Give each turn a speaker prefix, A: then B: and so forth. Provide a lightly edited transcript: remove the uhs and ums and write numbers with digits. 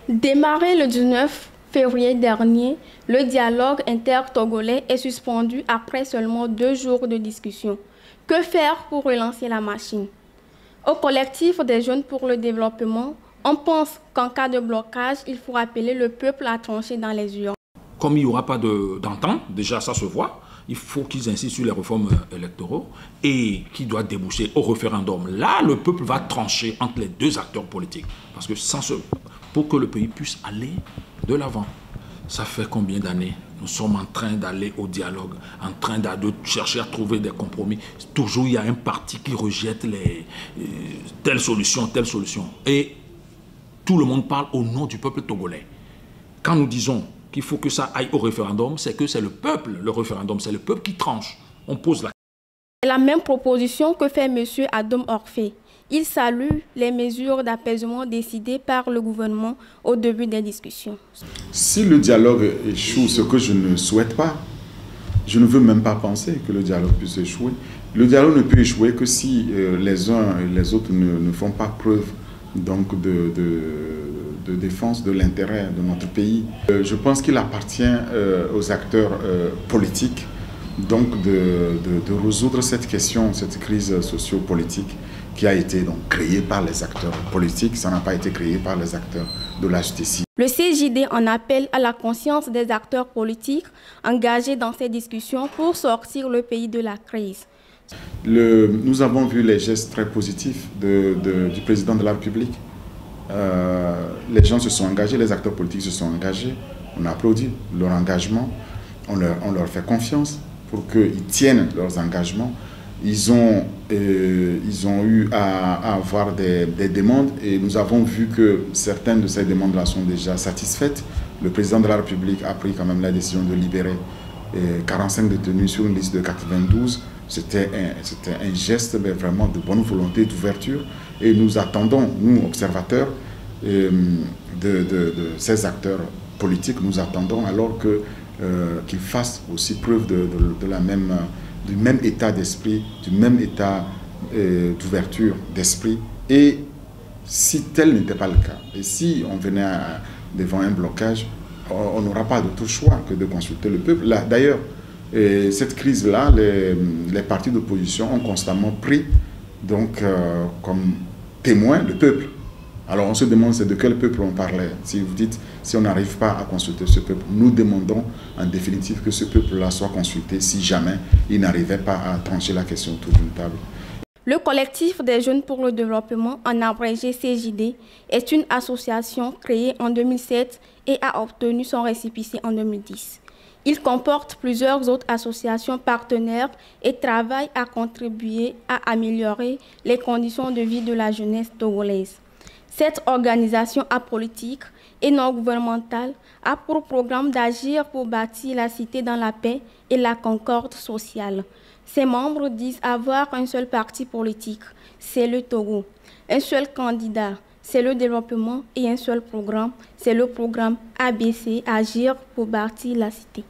A: Démarré le 19 février dernier, le dialogue inter-togolais est suspendu après seulement 2 jours de discussion. Que faire pour relancer la machine? Au collectif des jeunes pour le développement, on pense qu'en cas de blocage, il faut appeler le peuple à trancher dans les urnes.
B: Comme il n'y aura pas d'entente, déjà ça se voit, il faut qu'ils insistent sur les réformes électoraux et qui doit déboucher au référendum. Là, le peuple va trancher entre les deux acteurs politiques. Parce que pour que le pays puisse aller de l'avant. Ça fait combien d'années nous sommes en train d'aller au dialogue, en train de chercher à trouver des compromis. Toujours, il y a un parti qui rejette telle solution, telle solution. Et tout le monde parle au nom du peuple togolais. Quand nous disons qu'il faut que ça aille au référendum, c'est que c'est le peuple, le référendum, c'est le peuple qui tranche. On pose la question.
A: C'est la même proposition que fait M. Adam Orphée. Il salue les mesures d'apaisement décidées par le gouvernement au début des discussions.
C: Si le dialogue échoue, ce que je ne souhaite pas, je ne veux même pas penser que le dialogue puisse échouer. Le dialogue ne peut échouer que si les uns et les autres ne font pas preuve donc, de défense de l'intérêt de notre pays. Je pense qu'il appartient aux acteurs politiques donc de résoudre cette question, cette crise socio-politique qui a été donc créée par les acteurs politiques, ça n'a pas été créé par les acteurs de la justice.
A: Le CJD en appelle à la conscience des acteurs politiques engagés dans ces discussions pour sortir le pays de la crise.
C: Nous avons vu les gestes très positifs du président de la République. Les gens se sont engagés, les acteurs politiques se sont engagés. On applaudit leur engagement, on leur fait confiance pour qu'ils tiennent leurs engagements. Ils ont eu à avoir des demandes et nous avons vu que certaines de ces demandes-là sont déjà satisfaites. Le président de la République a pris quand même la décision de libérer 45 détenus sur une liste de 92. C'était un geste mais vraiment de bonne volonté, d'ouverture. Et nous attendons, nous observateurs de ces acteurs politiques, nous attendons alors qu'ils fassent aussi preuve du même état d'esprit, du même état d'ouverture d'esprit. Et si tel n'était pas le cas, et si on venait devant un blocage, on n'aura pas d'autre choix que de consulter le peuple. D'ailleurs, cette crise-là, les partis d'opposition ont constamment pris donc, comme témoin le peuple. Alors on se demande c'est de quel peuple on parlait. Si vous dites, si on n'arrive pas à consulter ce peuple, nous demandons en définitive que ce peuple-là soit consulté si jamais il n'arrivait pas à trancher la question autour d'une table.
A: Le collectif des jeunes pour le développement, en abrégé CJD, est une association créée en 2007 et a obtenu son récépissé en 2010. Il comporte plusieurs autres associations partenaires et travaille à contribuer à améliorer les conditions de vie de la jeunesse togolaise. Cette organisation apolitique et non gouvernementale a pour programme d'agir pour bâtir la cité dans la paix et la concorde sociale. Ses membres disent avoir un seul parti politique, c'est le Togo, un seul candidat, c'est le développement et un seul programme, c'est le programme ABC, Agir pour bâtir la cité.